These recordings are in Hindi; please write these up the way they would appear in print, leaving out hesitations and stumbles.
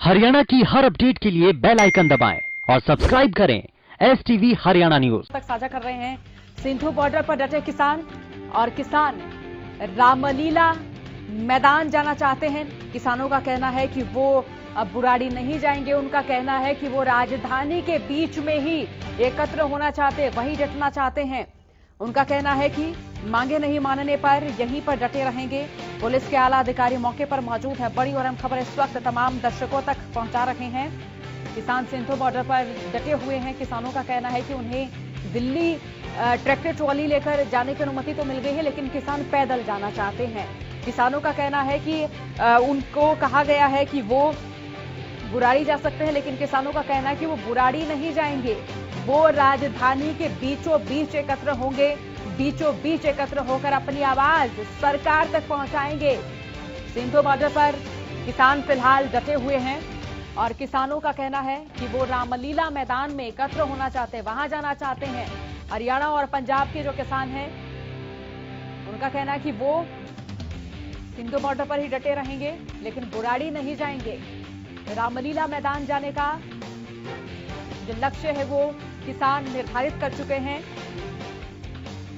हरियाणा की हर अपडेट के लिए बेल आइकन दबाएं और सब्सक्राइब करें STV हरियाणा न्यूज। तक साझा कर रहे हैं सिंधु बॉर्डर पर डटे किसान और किसान रामलीला मैदान जाना चाहते हैं। किसानों का कहना है कि वो अब बुराड़ी नहीं जाएंगे। उनका कहना है कि वो राजधानी के बीच में ही एकत्र होना चाहते, वहीं डटना चाहते हैं। उनका कहना है कि मांगे नहीं मानने पर यहीं पर डटे रहेंगे। पुलिस के आला अधिकारी मौके पर मौजूद है। बड़ी और अहम खबर इस वक्त तमाम दर्शकों तक पहुंचा रहे हैं। किसान सिंधु बॉर्डर पर डटे हुए हैं। किसानों का कहना है कि उन्हें दिल्ली ट्रैक्टर ट्रॉली लेकर जाने की अनुमति तो मिल गई है, लेकिन किसान पैदल जाना चाहते हैं। किसानों का कहना है कि उनको कहा गया है कि वो बुराड़ी जा सकते हैं, लेकिन किसानों का कहना है कि वो बुराड़ी नहीं जाएंगे, वो राजधानी के बीचों बीच एकत्र होंगे, बीचों बीच एकत्र होकर अपनी आवाज सरकार तक पहुंचाएंगे। सिंधु बॉर्डर पर किसान फिलहाल डटे हुए हैं और किसानों का कहना है कि वो रामलीला मैदान में एकत्र होना चाहते हैं, वहां जाना चाहते हैं। हरियाणा और पंजाब के जो किसान हैं उनका कहना है कि वो सिंधु बॉर्डर पर ही डटे रहेंगे, लेकिन बुराड़ी नहीं जाएंगे। रामलीला मैदान जाने का जो लक्ष्य है वो किसान निर्धारित कर चुके हैं।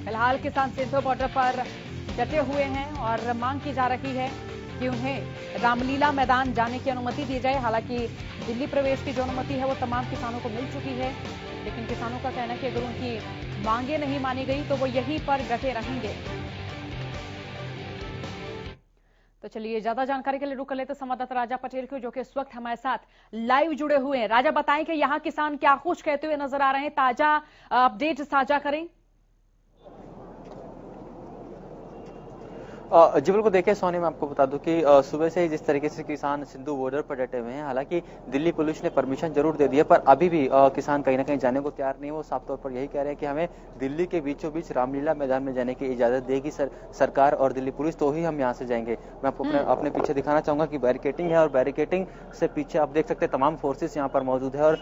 फिलहाल किसान सिंधु बॉर्डर पर डटे हुए हैं और मांग की जा रही है कि उन्हें रामलीला मैदान जाने की अनुमति दी जाए। हालांकि दिल्ली प्रवेश की जो अनुमति है वो तमाम किसानों को मिल चुकी है, लेकिन किसानों का कहना है कि अगर उनकी मांगे नहीं मानी गई तो वो यहीं पर डटे रहेंगे। तो चलिए ज्यादा जानकारी के लिए रुक कर लेते संवाददाता राजा पटेल को, जो कि इस वक्त हमारे साथ लाइव जुड़े हुए हैं। राजा, बताएं कि यहाँ किसान क्या कुछ कहते हुए नजर आ रहे हैं, ताजा अपडेट साझा करें। जी बिल्कुल, देखिए सोनी, मैं आपको बता दूं कि सुबह से ही जिस तरीके से किसान सिंधु बॉर्डर पर डटे हुए हैं, हालांकि दिल्ली पुलिस ने परमिशन जरूर दे दी है, पर अभी भी किसान कहीं ना कहीं जाने को तैयार नहीं है। वो साफ तौर पर यही कह रहे हैं कि हमें दिल्ली के बीचों बीच रामलीला मैदान में जाने की इजाजत देगी सरकार और दिल्ली पुलिस, तो ही हम यहाँ से जाएंगे। मैं आपको अपने पीछे दिखाना चाहूंगा कि बैरिकेटिंग है और बैरिकेटिंग से पीछे आप देख सकते हैं तमाम फोर्सेस यहाँ पर मौजूद है और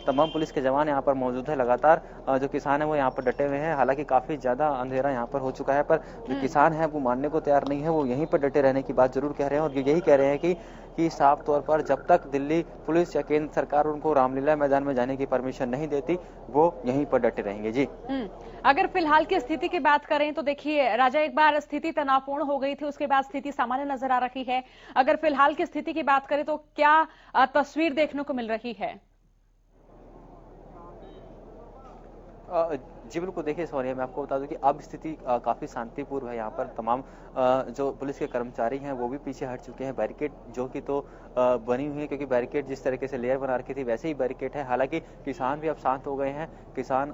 तमाम पुलिस के जवान यहाँ पर मौजूद है। लगातार जो किसान है वो यहाँ पर डटे हुए हैं। हालांकि काफी ज्यादा अंधेरा यहाँ पर हो चुका है, पर जो किसान है वो मानने को तैयार नहीं है। वो यहीं पर डटे रहने की बात जरूर कह रहे हैं और यही कह रहे हैं कि साफ तौर पर जब तक दिल्ली पुलिस या केंद्र सरकार उनको रामलीला मैदान में जाने की परमिशन नहीं देती, वो यहीं पर डटे रहेंगे। जी, अगर फिलहाल की स्थिति की बात करें तो देखिए राजा, एक बार स्थिति तनावपूर्ण हो गई थी, उसके बाद स्थिति सामान्य नजर आ रही है। अगर फिलहाल की स्थिति की बात करें तो क्या तस्वीर देखने को मिल रही है? जी बिल्कुल, देखिए सोनिया, मैं आपको बता दूं कि अब स्थिति काफी शांतिपूर्ण है। यहाँ पर तमाम जो पुलिस के कर्मचारी हैं वो भी पीछे हट चुके हैं। बैरिकेड जो कि तो बनी हुई है, क्योंकि बैरिकेड जिस तरीके से लेयर बना रखी थी वैसे ही बैरिकेड है। हालांकि किसान भी अब शांत हो गए हैं। किसान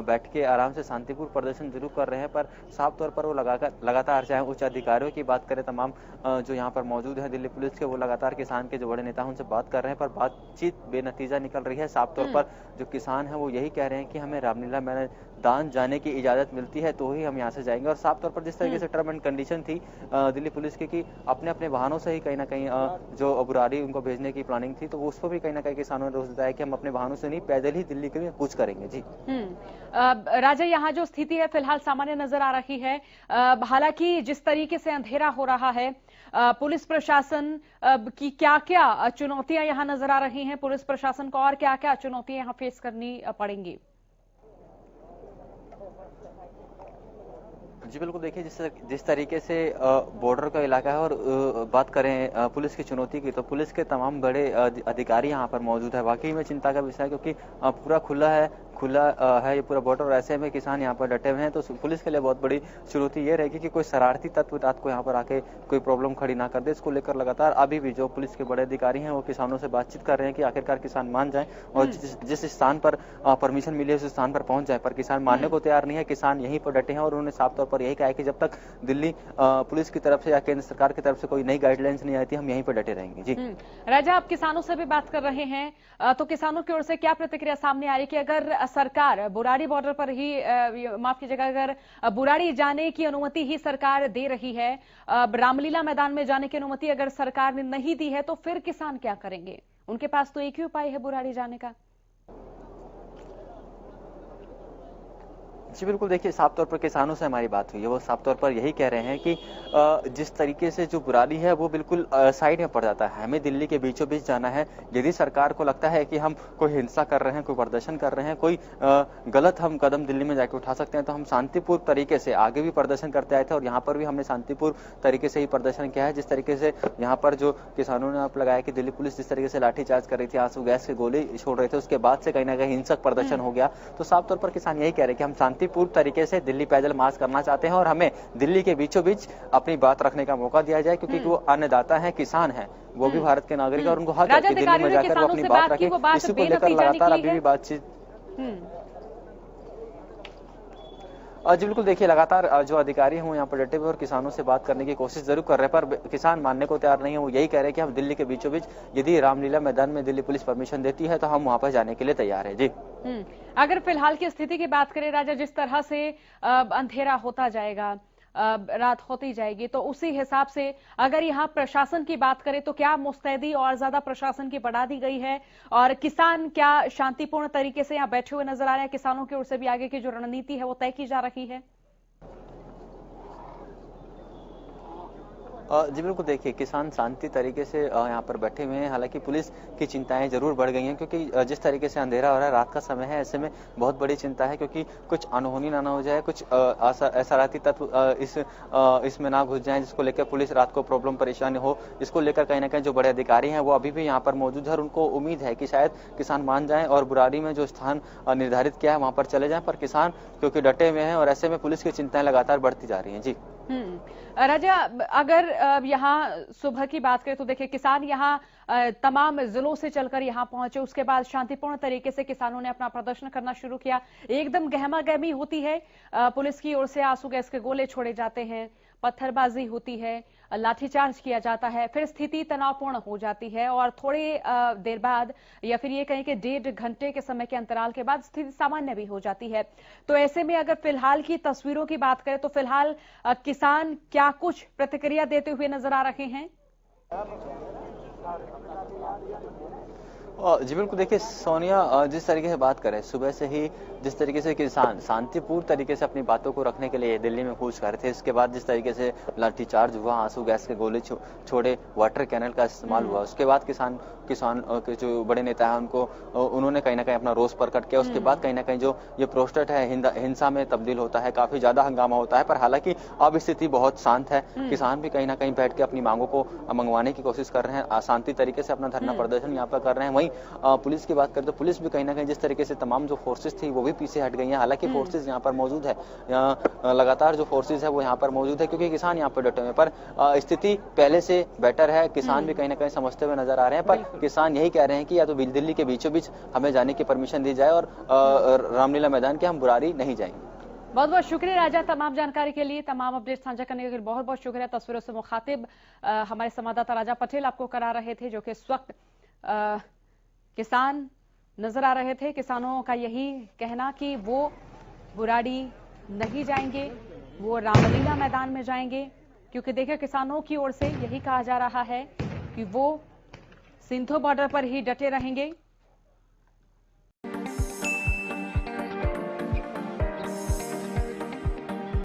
बैठ के आराम से शांतिपूर्ण प्रदर्शन जरूर कर रहे हैं, पर साफ तौर पर वो लगातार, चाहे उच्च अधिकारियों की बात करें, तमाम जो यहाँ पर मौजूद है दिल्ली पुलिस के, वो लगातार किसान के जो बड़े नेता हैं उनसे बात कर रहे हैं, पर बातचीत बेनतीजा निकल रही है। साफ तौर पर जो किसान है वो यही कह रहे हैं कि हमें रामलीला मैदान जाने की इजाजत मिलती है तो ही हम यहाँ से जाएंगे। और साफ तौर पर जिस तरीके से टर्म एंड कंडीशन थी दिल्ली पुलिस की कि अपने अपने वाहनों से ही कहीं ना कहीं जो बुराड़ी उनको भेजने की प्लानिंग थी, तो उस पर भी कहीं ना कहीं किसानों ने रोज बताया कि हम अपने वाहनों से नहीं, पैदल ही दिल्ली के लिए कूच करेंगे। जी राजा, यहाँ जो स्थिति है फिलहाल सामान्य नजर आ रही है। हालांकि जिस तरीके से अंधेरा हो रहा है, पुलिस प्रशासन की क्या क्या चुनौतियां यहाँ नजर आ रही हैं, पुलिस प्रशासन को और क्या क्या चुनौतियां यहाँ फेस करनी पड़ेंगी? जी बिल्कुल, देखिए जिस तरीके से बॉर्डर का इलाका है और बात करें पुलिस की चुनौती की, तो पुलिस के तमाम बड़े अधिकारी यहाँ पर मौजूद है। वाकई में चिंता का विषय है, क्योंकि पूरा खुला है ये पूरा बॉर्डर, और ऐसे में किसान यहाँ पर डटे हुए हैं। तो पुलिस के लिए बहुत बड़ी चुनौती ये रहेगी कि कोई शरारती तत्व रात को यहाँ पर आके कोई प्रॉब्लम खड़ी ना कर दे। इसको लेकर लगातार अभी भी जो पुलिस के बड़े अधिकारी हैं वो किसानों से बातचीत कर रहे हैं कि आखिरकार किसान मान जाए और जिस स्थान पर परमिशन मिली है उस स्थान पर पहुंच जाए, पर किसान मानने को तैयार नहीं है। किसान यहीं पर डटे हैं और उन्होंने साफ तौर पर यही कहा है कि जब तक दिल्ली पुलिस की तरफ से या केंद्र सरकार की तरफ से कोई नई गाइडलाइंस नहीं आती, हम यहीं पर डटे रहेंगे। जी राजा, आप किसानों से भी बात कर रहे हैं, तो किसानों की ओर से क्या प्रतिक्रिया सामने आ रही है कि अगर सरकार बुराड़ी बॉर्डर पर ही, माफ कीजिएगा, अगर बुराड़ी जाने की अनुमति ही सरकार दे रही है, रामलीला मैदान में जाने की अनुमति अगर सरकार ने नहीं दी है, तो फिर किसान क्या करेंगे? उनके पास तो एक ही उपाय है बुराड़ी जाने का। जी बिल्कुल, देखिए साफ तौर पर किसानों से हमारी बात हुई है, वो साफ तौर पर यही कह रहे हैं कि जिस तरीके से जो बुराड़ी है वो बिल्कुल साइड में पड़ जाता है। हमें दिल्ली के बीचों बीच जाना है। यदि सरकार को लगता है कि हम कोई हिंसा कर रहे हैं, कोई प्रदर्शन कर रहे हैं, कोई गलत हम कदम दिल्ली में जाके उठा सकते हैं, तो हम शांतिपूर्ण तरीके से आगे भी प्रदर्शन करते आए थे और यहाँ पर भी हमने शांतिपूर्ण तरीके से ही प्रदर्शन किया है। जिस तरीके से यहाँ पर जो किसानों ने आरोप लगाया कि दिल्ली पुलिस जिस तरीके से लाठीचार्ज कर रही थी, आंसू गैस के गोले छोड़ रहे थे, उसके बाद से कहीं ना कहीं हिंसक प्रदर्शन हो गया। तो साफ तौर पर किसान यही कह रहे हैं कि हम शांतिपूर्ण तरीके से दिल्ली पैदल मार्च करना चाहते हैं और हमें दिल्ली के बीचों बीच अपनी बात रखने का मौका दिया जाए, क्योंकि वो अन्नदाता है, किसान है, वो भी भारत के नागरिक है और उनको हक है कि दिल्ली में जाकर वो अपनी बात रखें। इसी को लेकर लगातार अभी भी बातचीत। जी बिल्कुल, देखिए लगातार जो अधिकारी हैं यहाँ पर डटे हुए और किसानों से बात करने की कोशिश जरूर कर रहे हैं, पर किसान मानने को तैयार नहीं है। वो यही कह रहे हैं कि हम दिल्ली के बीचों बीच यदि रामलीला मैदान में दिल्ली पुलिस परमिशन देती है तो हम वहां पर जाने के लिए तैयार है। जी अगर फिलहाल की स्थिति की बात करें राजा, जिस तरह से अंधेरा होता जाएगा, रात होती जाएगी, तो उसी हिसाब से अगर यहाँ प्रशासन की बात करें तो क्या मुस्तैदी और ज्यादा प्रशासन की बढ़ा दी गई है और किसान क्या शांतिपूर्ण तरीके से यहाँ बैठे हुए नजर आ रहे हैं? किसानों की ओर से भी आगे की जो रणनीति है वो तय की जा रही है। जी बिल्कुल, देखिए किसान शांति तरीके से यहाँ पर बैठे हुए हैं। हालांकि पुलिस की चिंताएं जरूर बढ़ गई हैं, क्योंकि जिस तरीके से अंधेरा हो रहा है, रात का समय है, ऐसे में बहुत बड़ी चिंता है क्योंकि कुछ अनहोनी ना हो जाए, कुछ असराती तत्व इसमें ना घुस जाएं, जिसको लेकर पुलिस रात को प्रॉब्लम परेशानी हो। इसको लेकर कहीं ना कहीं जो बड़े अधिकारी हैं वो अभी भी यहाँ पर मौजूद है और उनको उम्मीद है कि शायद किसान मान जाएं और बुराड़ी में जो स्थान निर्धारित किया है वहां पर चले जाएं, पर किसान क्योंकि डटे हुए हैं और ऐसे में पुलिस की चिंताएं लगातार बढ़ती जा रही हैं। जी राजा, अगर यहाँ सुबह की बात करें तो देखिए किसान यहाँ तमाम जिलों से चलकर यहाँ पहुंचे, उसके बाद शांतिपूर्ण तरीके से किसानों ने अपना प्रदर्शन करना शुरू किया। एकदम गहमा गहमी होती है, पुलिस की ओर से आंसू गैस के गोले छोड़े जाते हैं, पत्थरबाजी होती है, लाठीचार्ज किया जाता है, फिर स्थिति तनावपूर्ण हो जाती है और थोड़ी देर बाद या फिर ये कहें कि 1.5 घंटे के समय के अंतराल के बाद स्थिति सामान्य भी हो जाती है। तो ऐसे में अगर फिलहाल की तस्वीरों की बात करें तो फिलहाल किसान क्या कुछ प्रतिक्रिया देते हुए नजर आ रहे हैं? जी बिल्कुल, देखिए सोनिया, जिस तरीके से बात करें सुबह से ही जिस तरीके से किसान शांतिपूर्ण तरीके से अपनी बातों को रखने के लिए दिल्ली में कूच कर रहे थे, इसके बाद जिस तरीके से लाठीचार्ज हुआ, आंसू गैस के गोले छोड़े, वाटर कैनल का इस्तेमाल हुआ, उसके बाद किसान के जो बड़े नेता हैं उन्होंने कहीं ना कहीं अपना रोष प्रकट किया। उसके बाद कहीं ना कहीं जो ये प्रोटेस्ट है हिंसा में तब्दील होता है, काफी ज्यादा हंगामा होता है, पर हालांकि अब स्थिति बहुत शांत है। किसान भी कहीं ना कहीं बैठ के अपनी मांगों को मंगवाने की कोशिश कर रहे हैं, शांति तरीके से अपना धरना प्रदर्शन यहाँ पर कर रहे हैं। वहीं पुलिस की बात करें तो पुलिस भी कहीं ना कहीं जिस तरीके से तमाम जो फोर्सेस थी वो भी पीछे हट गई हैं। हालांकि फोर्सेस यहाँ पर मौजूद है, लगातार जो फोर्सेस है वो यहाँ पर मौजूद है, क्योंकि किसान यहाँ पर डटे हुए हैं। पर स्थिति पहले से बेटर है, किसान भी कहीं ना कहीं समझते हुए नजर आ रहे हैं। पर किसान यही कह रहे हैं कि या तो दिल्ली के बीचों बीच हमें जाने की परमिशन दी जाए और रामलीला मैदान के हम बुराड़ी नहीं जाएंगे। बहुत बहुत शुक्रिया राजा, तमाम जानकारी के लिए, तमाम अपडेट साझा करने के लिए बहुत बहुत शुक्रिया। तस्वीरों से मुखातिब हमारे संवाददाता राजा पटेल आपको करा रहे थे, जो कि इस वक्त किसान नजर आ रहे थे। किसानों का यही कहना कि वो बुराड़ी नहीं जाएंगे, वो रामलीला मैदान में जाएंगे, क्योंकि देखिए किसानों की ओर से यही कहा जा रहा है कि वो सिंधु बॉर्डर पर ही डटे रहेंगे।